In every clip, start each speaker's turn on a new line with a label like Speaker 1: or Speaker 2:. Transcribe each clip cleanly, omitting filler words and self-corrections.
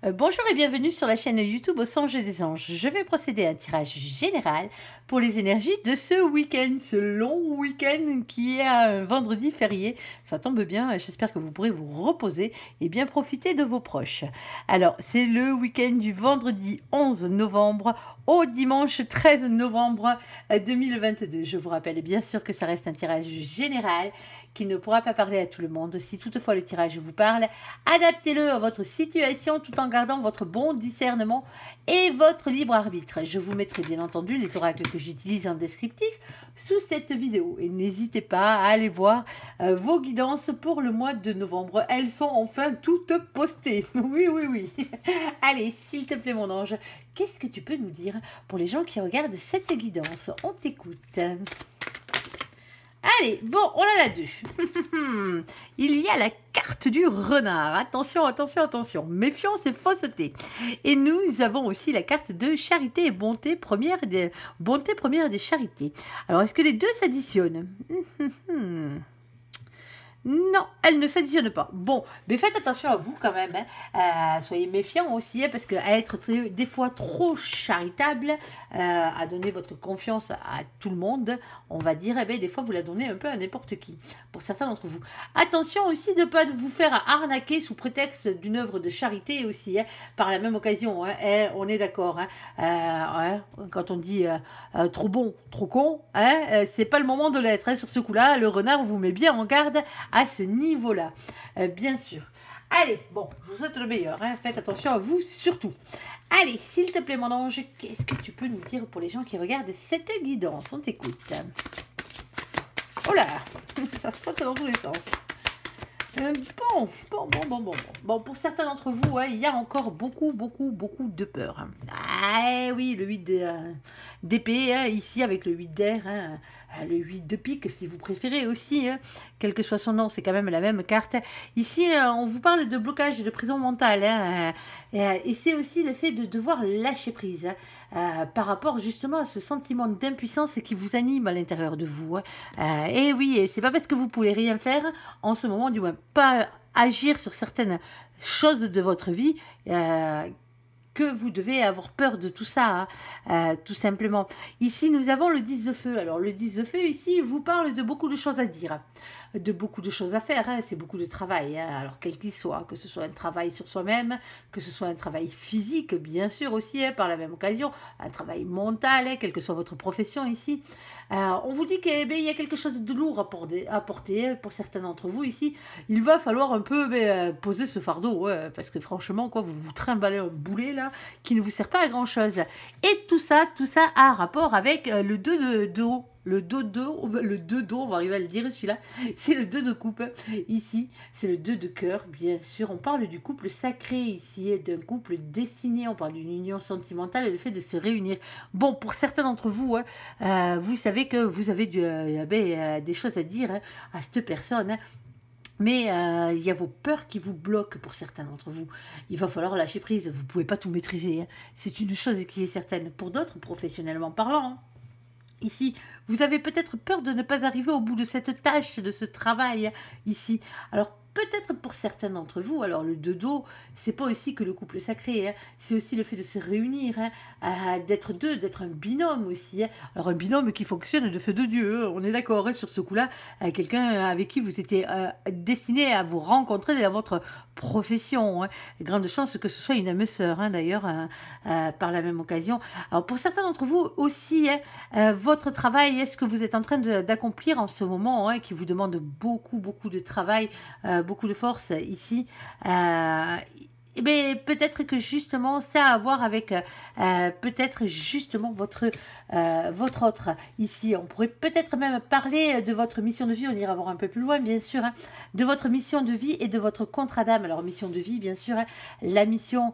Speaker 1: Bonjour et bienvenue sur la chaîne YouTube Au Songe des Anges. Je vais procéder à un tirage général pour les énergies de ce week-end, ce long week-end qui est un vendredi férié. Ça tombe bien, j'espère que vous pourrez vous reposer et bien profiter de vos proches. Alors, c'est le week-end du vendredi 11 novembre au dimanche 13 novembre 2022. Je vous rappelle bien sûr que ça reste un tirage général qui ne pourra pas parler à tout le monde. Si toutefois le tirage vous parle, adaptez-le à votre situation tout en gardant votre bon discernement et votre libre arbitre. Je vous mettrai bien entendu les oracles que j'utilise en descriptif sous cette vidéo. Et n'hésitez pas à aller voir vos guidances pour le mois de novembre. Elles sont enfin toutes postées. Oui, oui, oui. Allez, s'il te plaît mon ange, qu'est-ce que tu peux nous dire pour les gens qui regardent cette guidance? On t'écoute. Allez, bon, on en a deux. Il y a la carte du renard. Attention, attention, attention. Méfiance et fausseté. Et nous avons aussi la carte de charité et bonté première des charités. Alors, est-ce que les deux s'additionnent? Non, elle ne s'additionne pas. Bon, mais faites attention à vous quand même. Soyez méfiants aussi, parce qu'à être des fois trop charitable, à donner votre confiance à tout le monde, on va dire, eh bien, des fois vous la donnez un peu à n'importe qui, pour certains d'entre vous. Attention aussi de ne pas vous faire arnaquer sous prétexte d'une œuvre de charité aussi, par la même occasion, on est d'accord. Quand on dit trop bon, trop con, c'est pas le moment de l'être. Sur ce coup-là, le renard vous met bien en garde à ce niveau-là, bien sûr. Allez, bon, je vous souhaite le meilleur, faites attention à vous surtout. Allez, s'il te plaît mon ange, qu'est-ce que tu peux nous dire pour les gens qui regardent cette guidance? On t'écoute. Oh là, ça saute dans tous les sens. Bon, pour certains d'entre vous, il y a encore beaucoup de peur. Ah oui, le 8 d'épée, ici avec le 8 d'air, le 8 de pique si vous préférez aussi, quel que soit son nom, c'est quand même la même carte. Ici, on vous parle de blocage, de prison mentale, et c'est aussi le fait de devoir lâcher prise, par rapport justement à ce sentiment d'impuissance qui vous anime à l'intérieur de vous. Et oui, c'est pas parce que vous pouvez rien faire en ce moment, du moins pas agir sur certaines choses de votre vie, que vous devez avoir peur de tout ça, tout simplement. Ici, nous avons le 10 de feu. Alors, le 10 de feu, ici, vous parle de beaucoup de choses à dire, de beaucoup de choses à faire. C'est beaucoup de travail, alors quel qu'il soit, que ce soit un travail sur soi-même, que ce soit un travail physique, bien sûr aussi, par la même occasion, un travail mental, quelle que soit votre profession ici. On vous dit qu'il y a quelque chose de lourd à porter pour certains d'entre vous ici. Il va falloir un peu poser ce fardeau, parce que franchement, quoi, vous vous trimballez un boulet là qui ne vous sert pas à grand chose. Et tout ça a rapport avec le 2 de dos. Le 2 d'eau, on va arriver à le dire celui-là, c'est le 2 de coupe, ici, c'est le 2 de cœur, bien sûr, on parle du couple sacré ici, d'un couple destiné, on parle d'une union sentimentale et le fait de se réunir. Bon, pour certains d'entre vous, vous savez que vous avez des choses à dire à cette personne, mais il y a vos peurs qui vous bloquent pour certains d'entre vous. Il va falloir lâcher prise, vous ne pouvez pas tout maîtriser, c'est une chose qui est certaine. Pour d'autres, professionnellement parlant, ici, vous avez peut-être peur de ne pas arriver au bout de cette tâche, de ce travail ici. Alors, peut-être pour certains d'entre vous, alors le dodo, c'est pas aussi que le couple sacré, c'est aussi le fait de se réunir, d'être deux, d'être un binôme aussi. Alors un binôme qui fonctionne de feu de Dieu, on est d'accord sur ce coup-là, quelqu'un avec qui vous étiez destiné à vous rencontrer dans votre profession. Grande chance que ce soit une âme sœur, d'ailleurs, par la même occasion. Alors pour certains d'entre vous aussi, votre travail, est-ce que vous êtes en train d'accomplir en ce moment, qui vous demande beaucoup de travail, beaucoup de force ici, eh bien, peut-être que justement ça a à voir avec peut-être justement votre autre ici. On pourrait peut-être même parler de votre mission de vie, on ira voir un peu plus loin bien sûr, de votre mission de vie et de votre contrat d'âme. Alors mission de vie bien sûr, la mission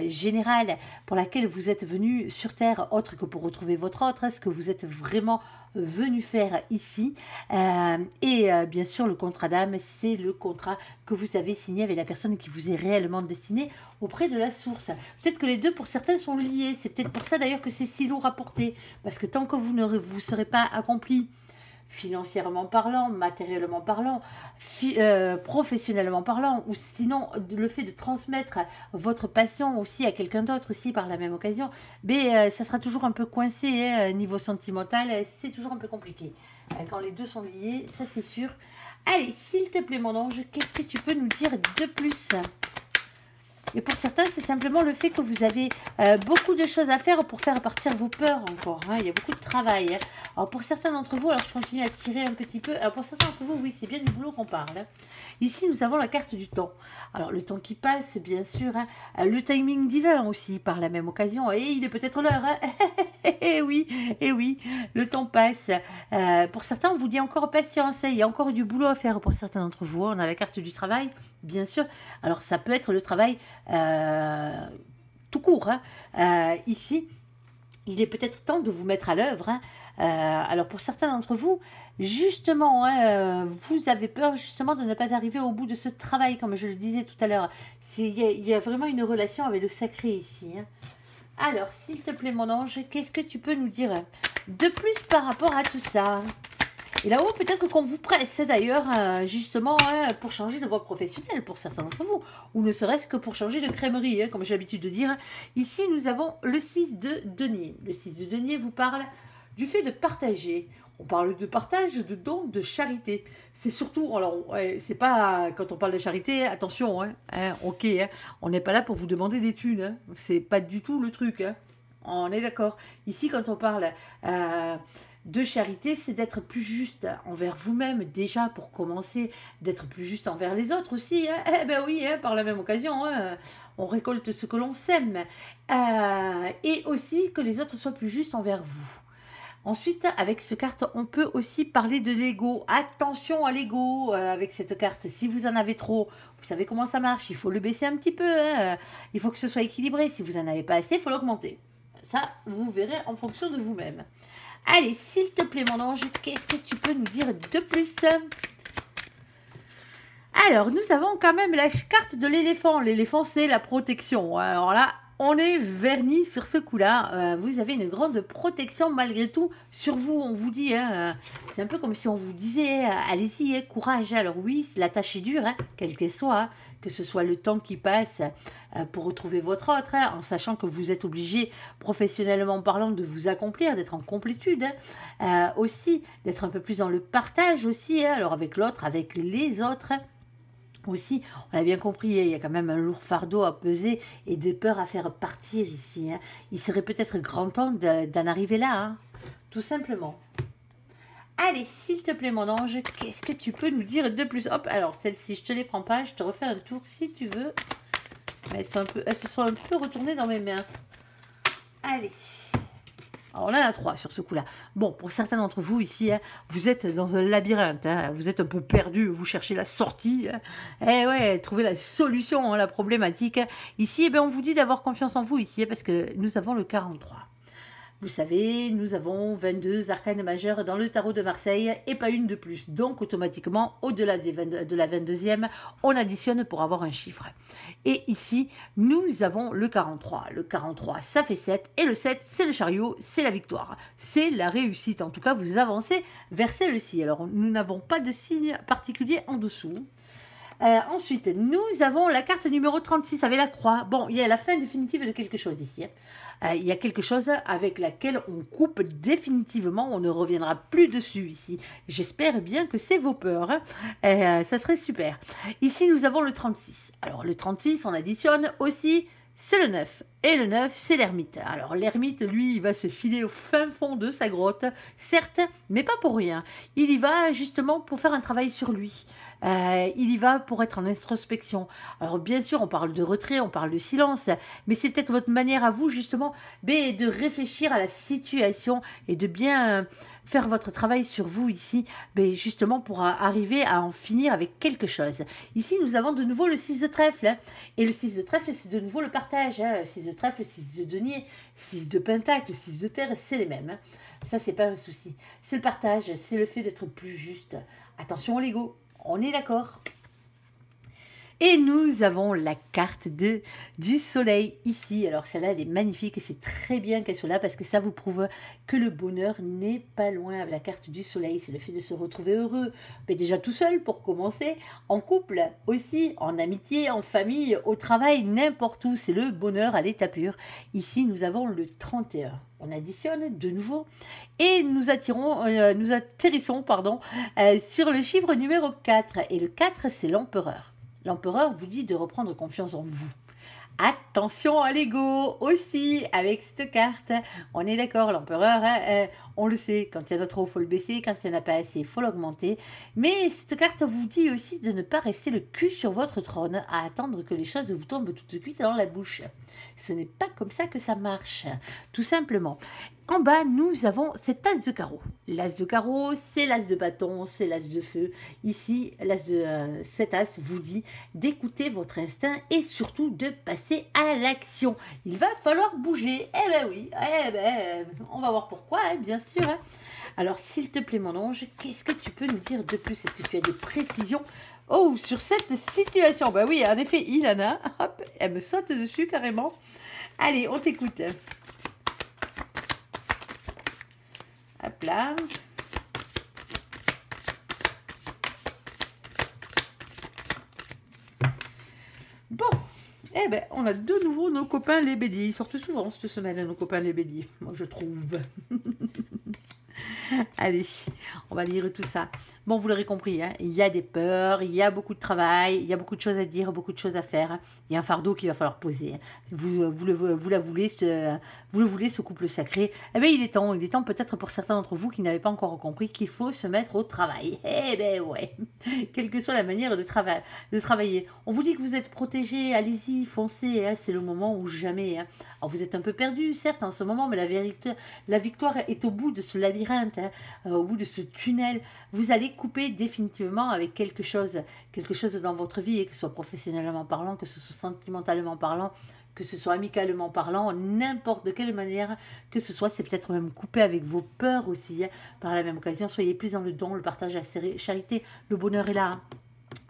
Speaker 1: générale pour laquelle vous êtes venu sur Terre, autre que pour retrouver votre autre, ce que vous êtes vraiment venu faire ici, et bien sûr le contrat d'âme, c'est le contrat que vous avez signé avec la personne qui vous est réellement destinée auprès de la source. Peut-être que les deux pour certains sont liés, c'est peut-être pour ça d'ailleurs que c'est si lourd à porter, parce que tant que vous ne vous serez pas accompli financièrement parlant, matériellement parlant, professionnellement parlant, ou sinon le fait de transmettre votre passion aussi à quelqu'un d'autre aussi par la même occasion, mais ça sera toujours un peu coincé hein, niveau sentimental, c'est toujours un peu compliqué. Quand les deux sont liés, ça c'est sûr. Allez, s'il te plaît mon ange, qu'est-ce que tu peux nous dire de plus? Et pour certains, c'est simplement le fait que vous avez beaucoup de choses à faire pour faire partir vos peurs encore. Hein. Il y a beaucoup de travail. Hein. Alors pour certains d'entre vous, alors je continue à tirer un petit peu. Alors pour certains d'entre vous, oui, c'est bien du boulot qu'on parle. Hein. Ici, nous avons la carte du temps. Alors le temps qui passe, bien sûr. Hein. Le timing divin aussi, par la même occasion. Et il est peut-être l'heure. Hein. Eh oui, le temps passe. Pour certains, on vous dit encore patience. Hein. Il y a encore du boulot à faire pour certains d'entre vous. On a la carte du travail, bien sûr. Alors ça peut être le travail tout court. Hein. Ici, il est peut-être temps de vous mettre à l'œuvre. Hein. Alors pour certains d'entre vous, justement, hein, vous avez peur justement de ne pas arriver au bout de ce travail, comme je le disais tout à l'heure. Il y a vraiment une relation avec le sacré ici. Hein. Alors, s'il te plaît mon ange, qu'est-ce que tu peux nous dire de plus par rapport à tout ça? Et là-haut, peut-être qu'on vous presse d'ailleurs, justement, hein, pour changer de voie professionnelle pour certains d'entre vous, ou ne serait-ce que pour changer de crèmerie, hein, comme j'ai l'habitude de dire. Ici, nous avons le 6 de denier. Le 6 de denier vous parle du fait de partager. On parle de partage, de don, de charité. C'est surtout, alors, ouais, c'est pas, quand on parle de charité, attention, hein, ok, hein, on n'est pas là pour vous demander des thunes, hein, c'est pas du tout le truc, hein, on est d'accord. Ici, quand on parle de charité, c'est d'être plus juste envers vous-même, déjà pour commencer, d'être plus juste envers les autres aussi, hein. Eh ben oui, hein, par la même occasion, hein, on récolte ce que l'on sème, et aussi que les autres soient plus justes envers vous. Ensuite, avec cette carte, on peut aussi parler de l'ego. Attention à l'ego avec cette carte. Si vous en avez trop, vous savez comment ça marche. Il faut le baisser un petit peu. Hein. Il faut que ce soit équilibré. Si vous n'en avez pas assez, il faut l'augmenter. Ça, vous verrez en fonction de vous-même. Allez, s'il te plaît, mon ange, qu'est-ce que tu peux nous dire de plus? Alors, nous avons quand même la carte de l'éléphant. L'éléphant, c'est la protection. Alors là, on est verni sur ce coup-là. Vous avez une grande protection malgré tout sur vous. On vous dit, hein, c'est un peu comme si on vous disait, allez-y, hein, courage. Alors oui, la tâche est dure, hein, quelle qu'elle soit, hein, que ce soit le temps qui passe pour retrouver votre autre, hein, en sachant que vous êtes obligé, professionnellement parlant, de vous accomplir, d'être en complétude, hein, aussi, d'être un peu plus dans le partage aussi, hein, alors avec l'autre, avec les autres, hein. Aussi, on a bien compris, il y a quand même un lourd fardeau à peser et des peurs à faire partir ici. Hein. Il serait peut-être grand temps d'en arriver là, hein, tout simplement. Allez, s'il te plaît, mon ange, qu'est-ce que tu peux nous dire de plus? Hop, alors celle-ci, je te les prends pas, je te refais un tour si tu veux. Mais elles se sont un peu retournées dans mes mains. Allez. Alors, on a un 3 sur ce coup-là. Bon, pour certains d'entre vous ici, hein, vous êtes dans un labyrinthe. Hein, vous êtes un peu perdu, vous cherchez la sortie. Hein, et ouais, trouver la solution à la problématique. Ici, eh bien, on vous dit d'avoir confiance en vous ici, hein, parce que nous avons le 43. Vous savez, nous avons 22 arcanes majeures dans le tarot de Marseille et pas une de plus. Donc, automatiquement, au-delà de la 22e, on additionne pour avoir un chiffre. Et ici, nous avons le 43. Le 43, ça fait 7. Et le 7, c'est le chariot, c'est la victoire. C'est la réussite. En tout cas, vous avancez vers celle-ci. Alors, nous n'avons pas de signe particulier en dessous. Ensuite, nous avons la carte numéro 36 avec la croix. Bon, il y a la fin définitive de quelque chose ici. Il y a quelque chose avec laquelle on coupe définitivement. On ne reviendra plus dessus ici. J'espère bien que c'est vos peurs. Hein. Ça serait super. Ici, nous avons le 36. Alors, le 36, on additionne aussi, c'est le 9. Et le 9, c'est l'ermite. Alors, l'ermite, lui, il va se filer au fin fond de sa grotte, certes, mais pas pour rien. Il y va justement pour faire un travail sur lui. Il y va pour être en introspection. Alors bien sûr, on parle de retrait, on parle de silence, mais c'est peut-être votre manière à vous justement de réfléchir à la situation et de bien faire votre travail sur vous ici, justement pour arriver à en finir avec quelque chose. Ici, nous avons de nouveau le 6 de trèfle, hein, et le 6 de trèfle, c'est de nouveau le partage. Hein, 6 de trèfle, 6 de denier, 6 de pentacle, 6 de terre, c'est les mêmes. Hein. Ça, c'est pas un souci. C'est le partage, c'est le fait d'être plus juste. Attention à l'ego. On est d'accord. Et nous avons la carte du soleil ici. Alors celle-là, elle est magnifique et c'est très bien qu'elle soit là parce que ça vous prouve que le bonheur n'est pas loin. Avec la carte du soleil, c'est le fait de se retrouver heureux. Mais déjà tout seul pour commencer, en couple aussi, en amitié, en famille, au travail, n'importe où. C'est le bonheur à l'état pur. Ici, nous avons le 31. On additionne de nouveau et nous atterrissons sur le chiffre numéro 4. Et le 4, c'est l'empereur. L'empereur vous dit de reprendre confiance en vous. Attention à l'ego aussi avec cette carte. On est d'accord, l'empereur, on le sait, quand il y en a trop, il faut le baisser, quand il n'y en a pas assez, il faut l'augmenter. Mais cette carte vous dit aussi de ne pas rester le cul sur votre trône à attendre que les choses vous tombent toutes cuites dans la bouche. Ce n'est pas comme ça que ça marche, tout simplement. En bas, nous avons cet as de carreau. L'as de carreau, c'est l'as de bâton, c'est l'as de feu. Ici, cet as vous dit d'écouter votre instinct et surtout de passer à l'action. Il va falloir bouger. Eh ben oui, on va voir pourquoi, bien sûr. Alors, s'il te plaît, mon ange, qu'est-ce que tu peux nous dire de plus? Est-ce que tu as des précisions sur cette situation? Ben oui, en effet, Ilana, hop, elle me saute dessus carrément. Allez, on t'écoute. Hop là. Bon, eh ben, on a de nouveau nos copains les béliers. Ils sortent souvent cette semaine, nos copains les béliers, moi je trouve. Allez, on va lire tout ça. Bon, vous l'aurez compris, hein, il y a des peurs, il y a beaucoup de travail, il y a beaucoup de choses à dire, beaucoup de choses à faire. Il y a un fardeau qu'il va falloir poser. Vous le voulez, ce couple sacré. Eh bien, il est temps peut-être pour certains d'entre vous qui n'avaient pas encore compris qu'il faut se mettre au travail. Eh ben ouais, quelle que soit la manière de travailler. On vous dit que vous êtes protégé, allez-y, foncez, hein, c'est le moment ou jamais. Hein. Alors, vous êtes un peu perdu, certes, en ce moment, mais la victoire est au bout de ce labyrinthe, hein, au bout de ce tunnel. Vous allez couper définitivement avec quelque chose dans votre vie, et que ce soit professionnellement parlant, que ce soit sentimentalement parlant, que ce soit amicalement parlant, n'importe de quelle manière que ce soit. C'est peut-être même couper avec vos peurs aussi, hein, par la même occasion. Soyez plus dans le don, le partage, la charité. Le bonheur est là. Hein.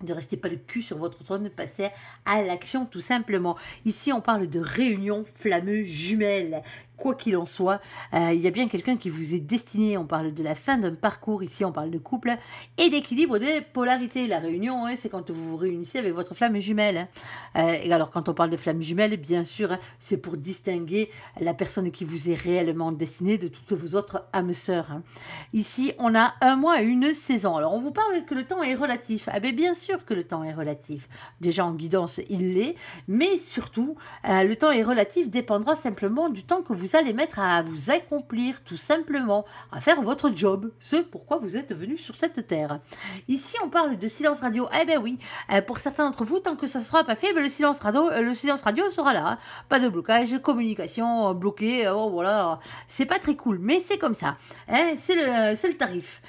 Speaker 1: Ne restez pas le cul sur votre trône, passez à l'action tout simplement. Ici, on parle de réunion flammeuse jumelle. Quoi qu'il en soit, il y a bien quelqu'un qui vous est destiné. On parle de la fin d'un parcours. Ici, on parle de couple et d'équilibre des polarités. La réunion, hein, c'est quand vous vous réunissez avec votre flamme jumelle. Hein. Et alors, quand on parle de flamme jumelle, bien sûr, hein, c'est pour distinguer la personne qui vous est réellement destinée de toutes vos autres âmes sœurs. Hein. Ici, on a un mois et une saison. Alors, on vous parle que le temps est relatif. Ah ben, bien sûr que le temps est relatif. Déjà, en guidance, il l'est. Mais surtout, le temps est relatif dépendra simplement du temps que vous allez mettre à vous accomplir, tout simplement, à faire votre job, ce pourquoi vous êtes venu sur cette terre. Ici, on parle de silence radio. Eh ben oui, pour certains d'entre vous, tant que ça ne sera pas fait, ben le silence radio sera là. Hein. Pas de blocage, communication bloquée, voilà, c'est pas très cool, mais c'est comme ça. Hein, c'est le tarif.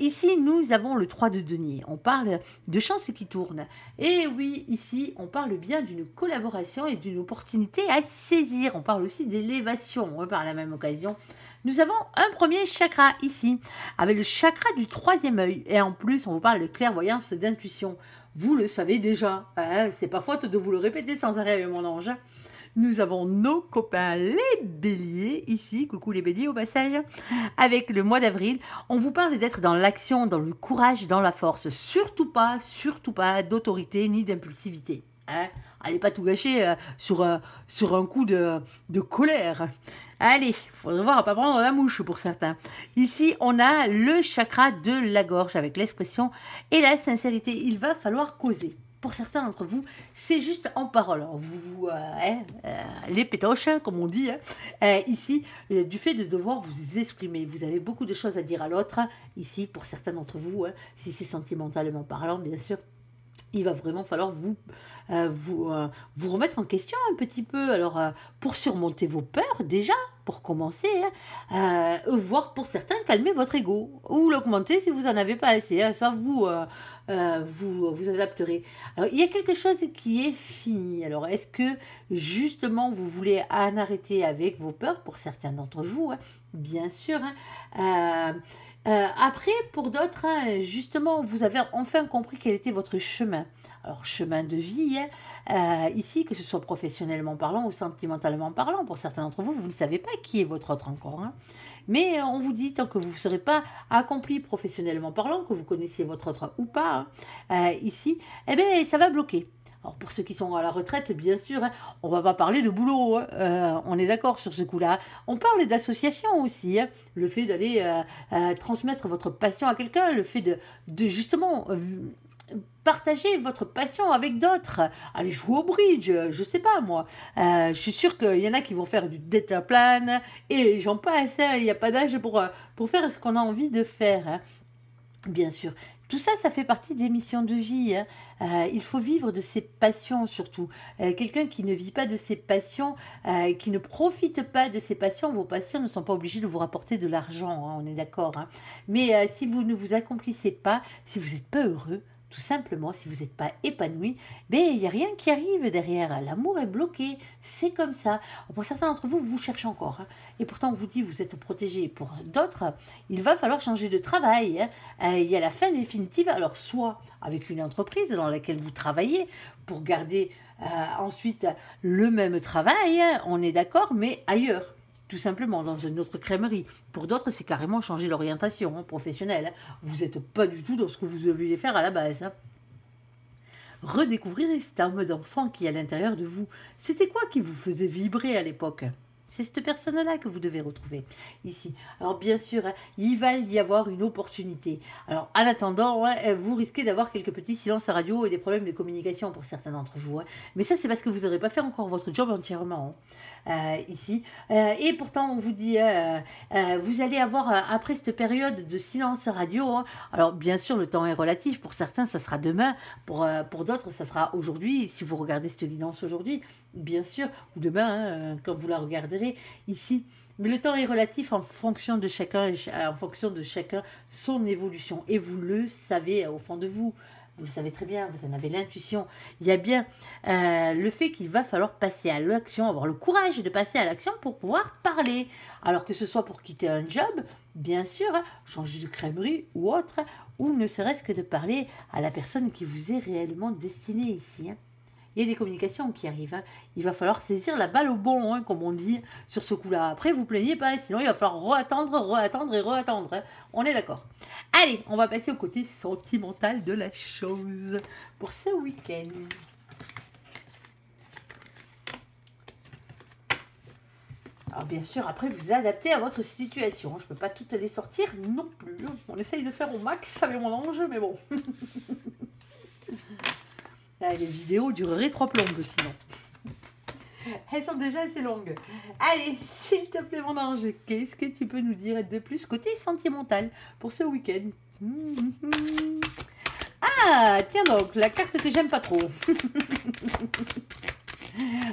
Speaker 1: Ici, nous avons le 3 de denier. On parle de chance qui tourne. Et oui, ici, on parle bien d'une collaboration et d'une opportunité à saisir. On parle aussi d'élévation par la même occasion. Nous avons un premier chakra ici, avec le chakra du 3e œil. Et en plus, on vous parle de clairvoyance, d'intuition. Vous le savez déjà. Hein, c'est pas faute de vous le répéter sans arrêt, mon ange. Nous avons nos copains les béliers ici, coucou les béliers au passage, avec le mois d'avril. On vous parle d'être dans l'action, dans le courage, dans la force. Surtout pas d'autorité ni d'impulsivité. Hein, allez pas tout gâcher sur un coup de colère. Allez, faudrait voir à pas prendre la mouche pour certains. Ici, on a le chakra de la gorge avec l'expression et la sincérité. Il va falloir causer. Pour certains d'entre vous, c'est juste en parole. Alors, les pétoches, hein, comme on dit, hein, ici, du fait de devoir vous exprimer. Vous avez beaucoup de choses à dire à l'autre. Ici, pour certains d'entre vous, hein, si c'est sentimentalement parlant, bien sûr, il va vraiment falloir vous remettre en question un petit peu. Alors, pour surmonter vos peurs, déjà, pour commencer, hein, voire pour certains, calmer votre ego ou l'augmenter si vous n'en avez pas assez. Hein, ça, vous adapterez. Alors, il y a quelque chose qui est fini. Alors, est-ce que, justement, vous voulez en arrêter avec vos peurs, pour certains d'entre vous, hein, bien sûr, hein, après, pour d'autres, hein, justement, vous avez enfin compris quel était votre chemin. Alors, chemin de vie, ici, que ce soit professionnellement parlant ou sentimentalement parlant, pour certains d'entre vous, vous ne savez pas qui est votre autre encore. Hein. Mais on vous dit, tant que vous ne serez pas accompli professionnellement parlant, que vous connaissiez votre autre ou pas, hein, ici, eh bien, ça va bloquer. Alors pour ceux qui sont à la retraite, bien sûr, hein, on va pas parler de boulot, hein, on est d'accord sur ce coup-là. On parle d'association aussi, hein, le fait d'aller transmettre votre passion à quelqu'un, le fait de justement partager votre passion avec d'autres. Allez jouer au bridge, je sais pas moi. Je suis sûre qu'il y en a qui vont faire du deltaplan et j'en passe, hein, il n'y a pas d'âge pour faire ce qu'on a envie de faire. Hein. Bien sûr. Tout ça, ça fait partie des missions de vie. Hein. Il faut vivre de ses passions surtout. Quelqu'un qui ne vit pas de ses passions, qui ne profite pas de ses passions, vos passions ne sont pas obligées de vous rapporter de l'argent, hein, on est d'accord. Hein. Mais si vous ne vous accomplissez pas, si vous n'êtes pas heureux, tout simplement, si vous n'êtes pas épanoui, ben, il n'y a rien qui arrive derrière. L'amour est bloqué, c'est comme ça. Pour certains d'entre vous, vous cherchez encore. Hein. Et pourtant, on vous dit vous êtes protégé. Pour d'autres, il va falloir changer de travail. Hein. Il y a la fin définitive. Alors, soit avec une entreprise dans laquelle vous travaillez pour garder ensuite le même travail, hein, on est d'accord, mais ailleurs. Tout simplement, dans une autre crèmerie. Pour d'autres, c'est carrément changer l'orientation professionnelle. Hein. Vous n'êtes pas du tout dans ce que vous deviez faire à la base. Hein. Redécouvrir cette âme d'enfant qui est à l'intérieur de vous. C'était quoi qui vous faisait vibrer à l'époque ? C'est cette personne-là que vous devez retrouver ici. Alors bien sûr, hein, il va y avoir une opportunité. Alors en attendant, hein, vous risquez d'avoir quelques petits silences radio et des problèmes de communication pour certains d'entre vous. Hein. Mais ça, c'est parce que vous n'aurez pas fait encore votre job entièrement. Ici. Et pourtant, on vous dit, vous allez avoir, après cette période de silence radio, hein, alors bien sûr, le temps est relatif. Pour certains, ça sera demain. Pour d'autres, ça sera aujourd'hui. Si vous regardez cette guidance aujourd'hui, bien sûr, ou demain, hein, quand vous la regarderez ici. Mais le temps est relatif en fonction de chacun, son évolution. Et vous le savez au fond de vous. Vous le savez très bien, vous en avez l'intuition. Il y a bien le fait qu'il va falloir passer à l'action, avoir le courage de passer à l'action pour pouvoir parler. Alors que ce soit pour quitter un job, bien sûr, changer de crèmerie ou autre, ou ne serait-ce que de parler à la personne qui vous est réellement destinée ici. Hein. Il y a des communications qui arrivent. Hein. Il va falloir saisir la balle au bon, hein, comme on dit, sur ce coup-là. Après, vous plaignez pas, sinon il va falloir re-attendre. Hein. On est d'accord. Allez, on va passer au côté sentimental de la chose pour ce week-end. Alors bien sûr, après, vous adaptez à votre situation. Je ne peux pas toutes les sortir non plus. On essaye de faire au max avec mon ange, mais bon. Là, les vidéos dureraient 3 plombes sinon. Elles sont déjà assez longues. Allez, s'il te plaît mon ange, qu'est-ce que tu peux nous dire de plus côté sentimental pour ce week-end? Ah, tiens donc, la carte que j'aime pas trop.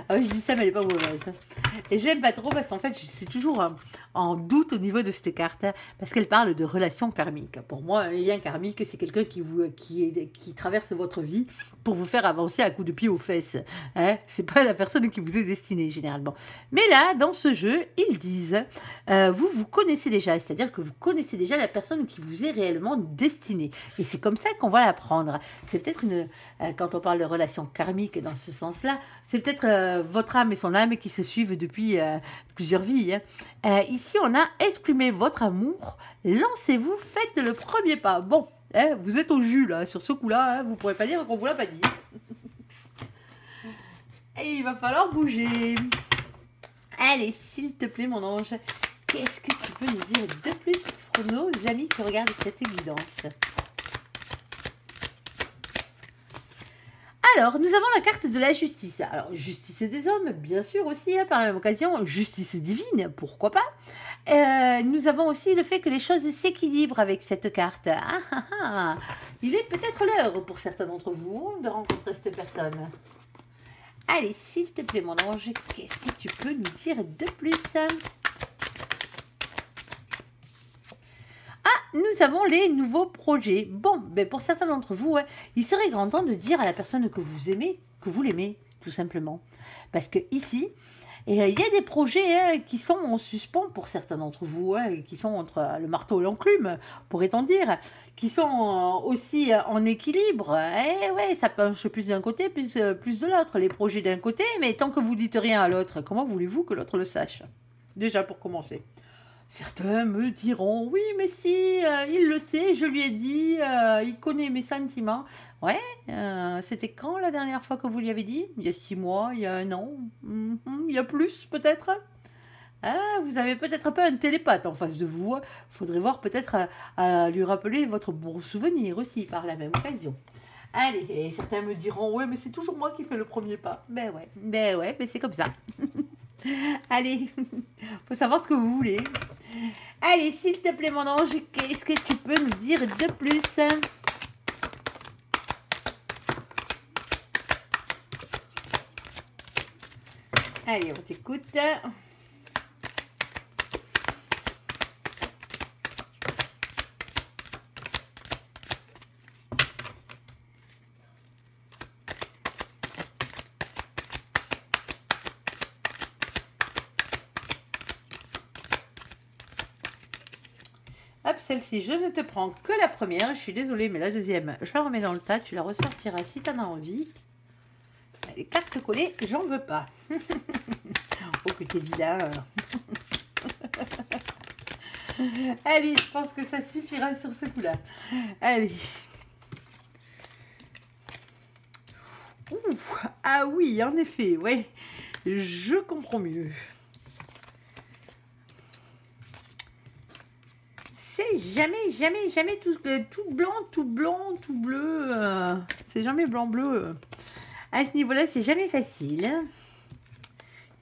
Speaker 1: Ah oui, je dis ça, mais elle n'est pas mauvaise. Et je l'aime pas trop parce qu'en fait, je suis toujours en doute au niveau de cette carte, parce qu'elle parle de relations karmiques. Pour moi, un lien karmique, c'est quelqu'un qui traverse votre vie pour vous faire avancer à coups de pied aux fesses. Hein, c'est pas la personne qui vous est destinée, généralement. Mais là, dans ce jeu, ils disent, vous connaissez déjà, c'est-à-dire que vous connaissez déjà la personne qui vous est réellement destinée. Et c'est comme ça qu'on va l'apprendre. C'est peut-être quand on parle de relations karmiques dans ce sens-là, c'est peut-être votre âme et son âme qui se suivent depuis plusieurs vies. Hein. Ici, on a exprimé votre amour. Lancez-vous, faites le premier pas. Bon, hein, vous êtes au jus là, sur ce coup-là. Hein, vous ne pourrez pas dire qu'on ne vous l'a pas dit. Et il va falloir bouger. Allez, s'il te plaît, mon ange, qu'est-ce que tu peux nous dire de plus pour nos amis qui regardent cette évidence? Alors, nous avons la carte de la justice. Alors, justice des hommes, bien sûr aussi, hein, par la même occasion. Justice divine, pourquoi pas. Nous avons aussi le fait que les choses s'équilibrent avec cette carte. Il est peut-être l'heure pour certains d'entre vous de rencontrer cette personne. Allez, s'il te plaît, mon ange, qu'est-ce que tu peux nous dire de plus? Nous avons les nouveaux projets. Bon, ben pour certains d'entre vous, il serait grand temps de dire à la personne que vous aimez, que vous l'aimez. tout simplement. Parce que ici, il y a des projets hein, qui sont en suspens pour certains d'entre vous, hein, qui sont entre le marteau et l'enclume, pourrait-on dire, qui sont aussi en équilibre. Et ouais, ça penche plus d'un côté, plus de l'autre. Les projets d'un côté, mais tant que vous ne dites rien à l'autre, comment voulez-vous que l'autre le sache? Déjà pour commencer. Certains me diront, oui, mais si, il le sait, je lui ai dit, il connaît mes sentiments. Ouais, c'était quand la dernière fois que vous lui avez dit? Il y a 6 mois, il y a 1 an, il y a plus peut-être? Ah, vous avez peut-être pas un télépathe en face de vous. Faudrait voir peut-être à lui rappeler votre bon souvenir aussi par la même occasion. Allez, et certains me diront, ouais, mais c'est toujours moi qui fais le premier pas. Ben ouais, mais c'est comme ça. Allez, faut savoir ce que vous voulez. Allez, s'il te plaît, mon ange, qu'est-ce que tu peux nous dire de plus? Allez, on t'écoute. Hop, celle-ci, je ne te prends que la première. Je suis désolée, mais la deuxième, je la remets dans le tas. Tu la ressortiras si tu en as envie. Les cartes collées, j'en veux pas. Oh, que t'es vilain. Allez, je pense que ça suffira sur ce coup-là. Allez. Ouh, ah oui, en effet, ouais. Je comprends mieux. C'est jamais tout blanc, tout blanc, tout bleu. C'est jamais blanc-bleu. À ce niveau-là, c'est jamais facile.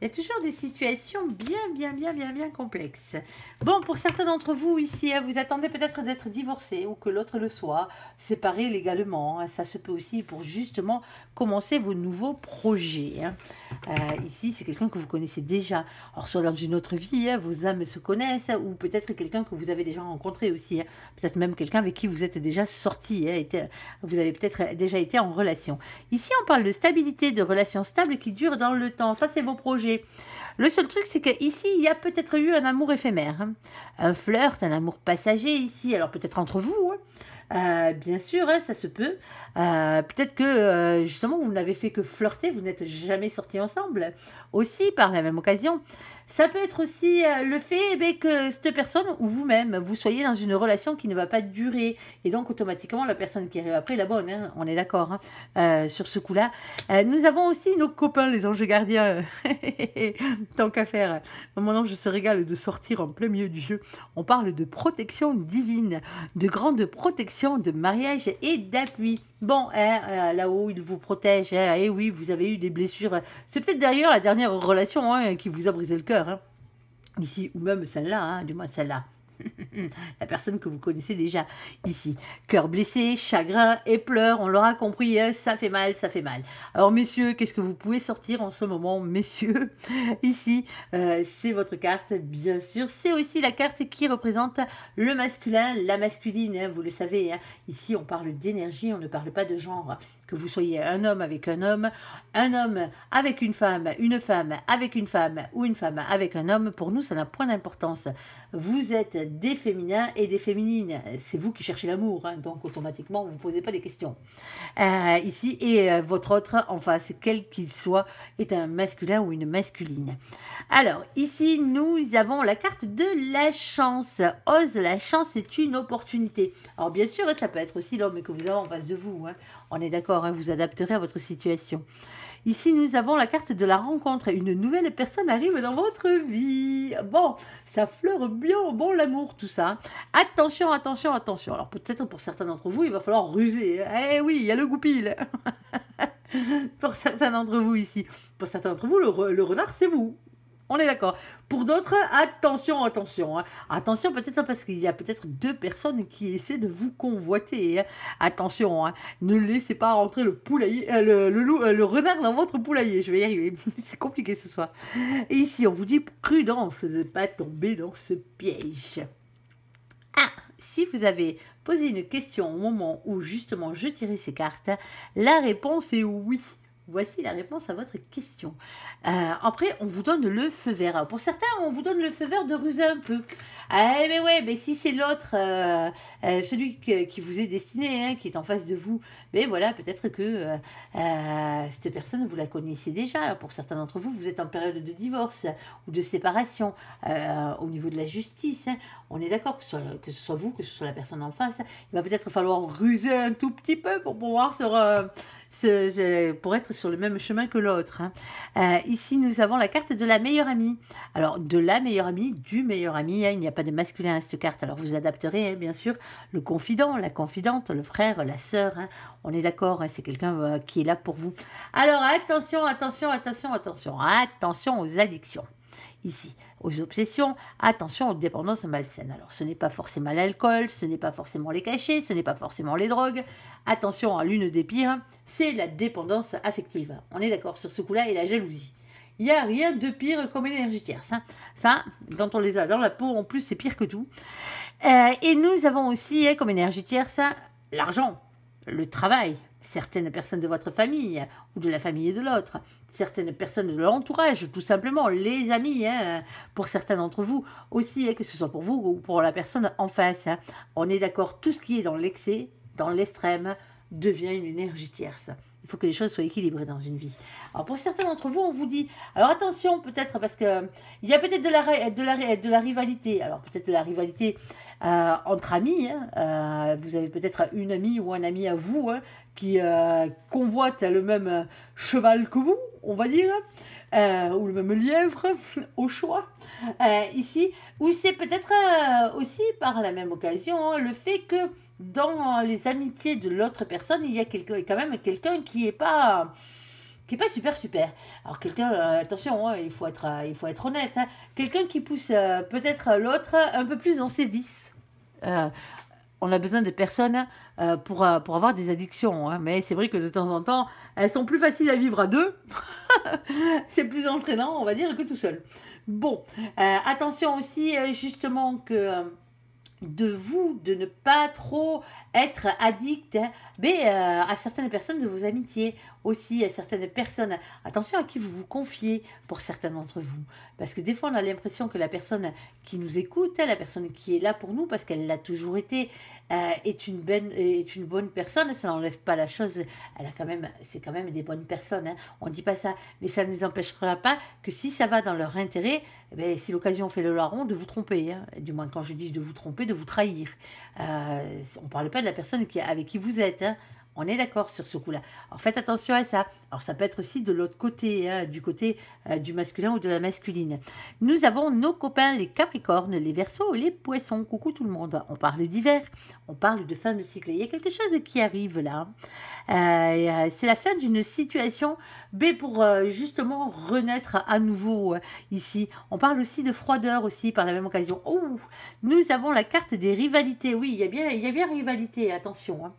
Speaker 1: Il y a toujours des situations bien complexes. Bon, pour certains d'entre vous ici, vous attendez peut-être d'être divorcé ou que l'autre le soit, séparé légalement. Ça se peut aussi pour justement commencer vos nouveaux projets. Ici, c'est quelqu'un que vous connaissez déjà. Alors, soit dans une autre vie, vos âmes se connaissent, ou peut-être quelqu'un que vous avez déjà rencontré aussi. Peut-être même quelqu'un avec qui vous êtes déjà sorti. Vous avez peut-être déjà été en relation. Ici, on parle de stabilité, de relations stables qui durent dans le temps. Ça, c'est vos projets. Le seul truc, c'est qu'ici, il y a peut-être eu un amour éphémère. Un flirt, un amour passager ici. Alors, peut-être entre vous, bien sûr, ça se peut. Peut-être que, justement, vous n'avez fait que flirter, vous n'êtes jamais sortis ensemble. Aussi, par la même occasion. Ça peut être aussi le fait que cette personne ou vous-même, vous soyez dans une relation qui ne va pas durer. Et donc, automatiquement, la personne qui arrive après est la bonne. Hein, on est d'accord sur ce coup-là. Nous avons aussi nos copains, les anges gardiens. Tant qu'à faire. Mon ange se régale de sortir en plein milieu du jeu. On parle de protection divine, de grande protection, de mariage et d'appui. Bon, là-haut, il vous protège. Et oui, vous avez eu des blessures. C'est peut-être d'ailleurs la dernière relation qui vous a brisé le cœur. Ici, ou même celle-là, du moins celle-là. La personne que vous connaissez déjà ici. Cœur blessé, chagrin et pleurs, on l'aura compris, ça fait mal, ça fait mal. Alors messieurs, qu'est-ce que vous pouvez sortir en ce moment, messieurs? Ici, c'est votre carte, bien sûr. C'est aussi la carte qui représente le masculin, la masculine, vous le savez. Ici, on parle d'énergie, on ne parle pas de genre. Que vous soyez un homme avec un homme avec une femme avec une femme ou une femme avec un homme, pour nous, ça n'a point d'importance. Vous êtes des féminins et des féminines. C'est vous qui cherchez l'amour, donc automatiquement, vous ne vous posez pas des questions. Ici, et votre autre en face, quel qu'il soit, est un masculin ou une masculine. Alors, ici, nous avons la carte de la chance. Ose, la chance est une opportunité. Alors, bien sûr, ça peut être aussi l'homme que vous avez en face de vous. On est d'accord, vous adapterez à votre situation. Ici, nous avons la carte de la rencontre. Une nouvelle personne arrive dans votre vie. Bon, ça fleure bien bon l'amour, tout ça. Attention, attention, attention. Alors, peut-être pour certains d'entre vous, il va falloir ruser. Eh oui, il y a le goupil. Pour certains d'entre vous ici. Pour certains d'entre vous, le renard, c'est vous. On est d'accord. Pour d'autres, attention, attention. Attention, peut-être parce qu'il y a peut-être 2 personnes qui essaient de vous convoiter. Attention, ne laissez pas rentrer le poulailler, le renard dans votre poulailler. Je vais y arriver. C'est compliqué ce soir. Et ici, on vous dit prudence de ne pas tomber dans ce piège. Si vous avez posé une question au moment où justement je tirais ces cartes, la réponse est oui. Voici la réponse à votre question. Après, on vous donne le feu vert. Alors, pour certains, on vous donne le feu vert de ruser un peu. Mais ouais, mais si c'est l'autre, celui qui vous est destiné, hein, qui est en face de vous, mais voilà, peut-être que cette personne, vous la connaissez déjà. Alors, pour certains d'entre vous, vous êtes en période de divorce ou de séparation au niveau de la justice. Hein. On est d'accord que ce soit vous, que ce soit la personne en face, il va peut-être falloir ruser un tout petit peu pour pouvoir pour être sur le même chemin que l'autre. Hein. Ici, nous avons la carte de la meilleure amie. Alors, de la meilleure amie, du meilleur ami, hein, il n'y a pas de masculin à cette carte. Alors, vous adapterez, hein, bien sûr, le confident, la confidente, le frère, la sœur. Hein. On est d'accord, hein, c'est quelqu'un qui est là pour vous. Alors, attention, attention, attention, attention. Attention aux addictions. Ici, aux obsessions, attention aux dépendances malsaines. Alors, ce n'est pas forcément l'alcool, ce n'est pas forcément les cachets, ce n'est pas forcément les drogues. Attention à l'une des pires, c'est la dépendance affective. On est d'accord sur ce coup-là et la jalousie. Il n'y a rien de pire comme énergie tierce. Hein. Ça, quand on les a dans la peau, en plus, c'est pire que tout. Et nous avons aussi, comme énergie tierce, l'argent, le travail. Certaines personnes de votre famille ou de la famille de l'autre, certaines personnes de l'entourage, tout simplement, les amis, hein, pour certains d'entre vous aussi, hein, que ce soit pour vous ou pour la personne en face. Hein. On est d'accord, tout ce qui est dans l'excès, dans l'extrême, devient une énergie tierce. Il faut que les choses soient équilibrées dans une vie. Alors pour certains d'entre vous, on vous dit, alors attention peut-être parce que il y a peut-être de la rivalité. Alors peut-être de la rivalité entre amis. Hein. Vous avez peut-être une amie ou un ami à vous hein, qui convoite le même cheval que vous, on va dire. Ou le même lièvre, au choix, ici, ou c'est peut-être aussi par la même occasion le fait que dans les amitiés de l'autre personne, il y a quand même quelqu'un qui est pas super. Alors quelqu'un, attention, hein, il faut être honnête, hein, quelqu'un qui pousse peut-être l'autre un peu plus dans ses vices. On a besoin de personnes pour avoir des addictions. Hein. Mais c'est vrai que de temps en temps, elles sont plus faciles à vivre à deux. C'est plus entraînant, on va dire, que tout seul. Bon, attention aussi, justement, que de vous, de ne pas trop être addict hein, mais à certaines personnes de vos amitiés, aussi à certaines personnes. Attention à qui vous vous confiez pour certains d'entre vous. Parce que des fois, on a l'impression que la personne qui nous écoute, la personne qui est là pour nous, parce qu'elle l'a toujours été, est une bonne personne. Ça n'enlève pas la chose. C'est quand même des bonnes personnes. Hein. On ne dit pas ça. Mais ça ne nous empêchera pas que si ça va dans leur intérêt, eh si l'occasion fait le larron, de vous tromper. Hein. Du moins, quand je dis de vous tromper, de vous trahir. On ne parle pas de la personne avec qui vous êtes. Hein. On est d'accord sur ce coup-là. Alors faites attention à ça. Alors ça peut être aussi de l'autre côté, hein, du côté du masculin ou de la masculine. Nous avons nos copains les Capricornes, les Verseaux et les Poissons. Coucou tout le monde. On parle d'hiver, on parle de fin de cycle. Il y a quelque chose qui arrive là. C'est la fin d'une situation pour justement renaître à nouveau ici. On parle aussi de froideur aussi par la même occasion. Oh, nous avons la carte des rivalités. Oui, il y a bien rivalité, attention. Hein.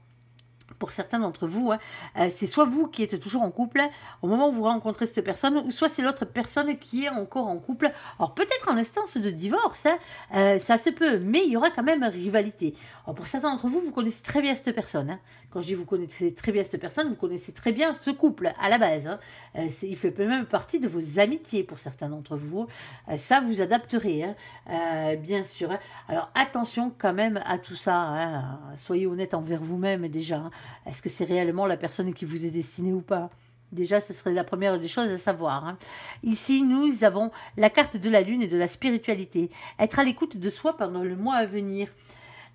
Speaker 1: Pour certains d'entre vous, hein, c'est soit vous qui êtes toujours en couple au moment où vous rencontrez cette personne, ou soit c'est l'autre personne qui est encore en couple. Alors peut-être en instance de divorce, hein, ça se peut, mais il y aura quand même rivalité. Alors pour certains d'entre vous, vous connaissez très bien cette personne. Hein. Quand je dis vous connaissez très bien cette personne, vous connaissez très bien ce couple à la base. Hein. Il fait même partie de vos amitiés pour certains d'entre vous. Ça, vous adapterez, hein, bien sûr. Hein. Alors attention quand même à tout ça. Hein. Soyez honnête envers vous-même déjà. Hein. Est-ce que c'est réellement la personne qui vous est destinée ou pas? Déjà, ce serait la première des choses à savoir. Hein. Ici, nous avons la carte de la lune et de la spiritualité. Être à l'écoute de soi pendant le mois à venir.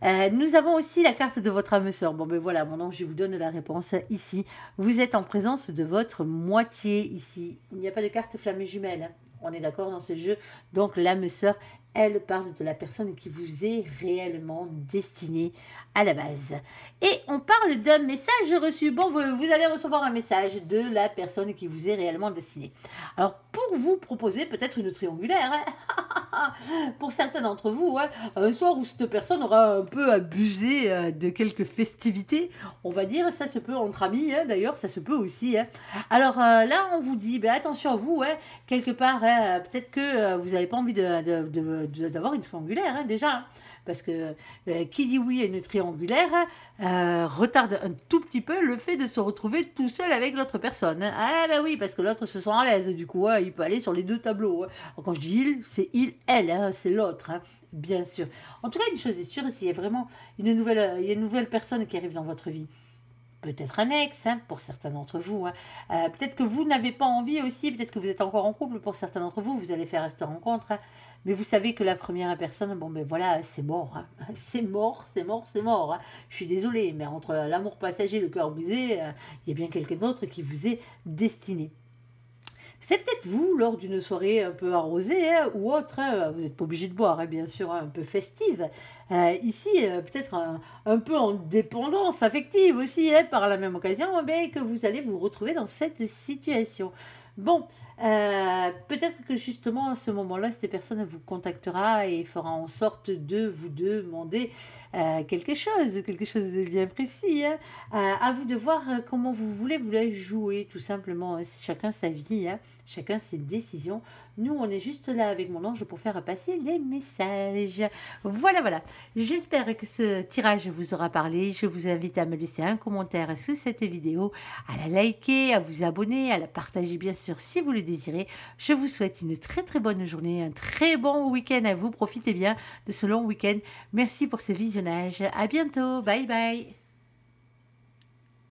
Speaker 1: Nous avons aussi la carte de votre âme sœur. Bon, ben voilà, mon ange, je vous donne la réponse ici. Vous êtes en présence de votre moitié ici. Il n'y a pas de carte flamme jumelle. Hein. On est d'accord dans ce jeu. Donc, l'âme sœur, elle parle de la personne qui vous est réellement destinée à la base. Et on parle d'un message reçu. Bon, vous allez recevoir un message de la personne qui vous est réellement destinée. Alors, pour vous proposer peut-être une triangulaire, hein, pour certains d'entre vous, hein, un soir où cette personne aura un peu abusé de quelques festivités, on va dire, ça se peut entre amis, hein, d'ailleurs, ça se peut aussi. Hein. Alors là, on vous dit, attention à vous, hein, quelque part, hein, peut-être que vous n'avez pas envie d'avoir une triangulaire, hein, déjà. Hein. parce que qui dit oui à une triangulaire retarde un tout petit peu le fait de se retrouver tout seul avec l'autre personne. Ah ben oui, parce que l'autre se sent à l'aise, du coup, il peut aller sur les deux tableaux. Alors, quand je dis il, c'est il, elle, c'est l'autre, bien sûr. En tout cas, une chose est sûre, s'il y a vraiment une nouvelle personne qui arrive dans votre vie, peut-être un ex, pour certains d'entre vous. Peut-être que vous n'avez pas envie aussi, peut-être que vous êtes encore en couple pour certains d'entre vous, vous allez faire cette rencontre. Mais vous savez que la première personne, bon ben voilà, c'est mort. C'est mort, c'est mort, c'est mort. Je suis désolée, mais entre l'amour passager et le cœur brisé, il y a bien quelqu'un d'autre qui vous est destiné. C'est peut-être vous, lors d'une soirée un peu arrosée ou autre, vous n'êtes pas obligé de boire, bien sûr, un peu festive. Ici, peut-être un peu en dépendance affective aussi, par la même occasion, que vous allez vous retrouver dans cette situation. Bon, peut-être que justement à ce moment-là, cette personne vous contactera et fera en sorte de vous demander quelque chose de bien précis. À vous de voir comment vous voulez vous la jouer, tout simplement. Chacun sa vie, chacun ses décisions. Nous, on est juste là avec mon ange pour faire passer les messages. Voilà, voilà. J'espère que ce tirage vous aura parlé. Je vous invite à me laisser un commentaire sous cette vidéo, à la liker, à vous abonner, à la partager bien sûr si vous le désirez. Je vous souhaite une très très bonne journée, un très bon week-end à vous. Profitez bien de ce long week-end. Merci pour ce visionnage. À bientôt. Bye bye.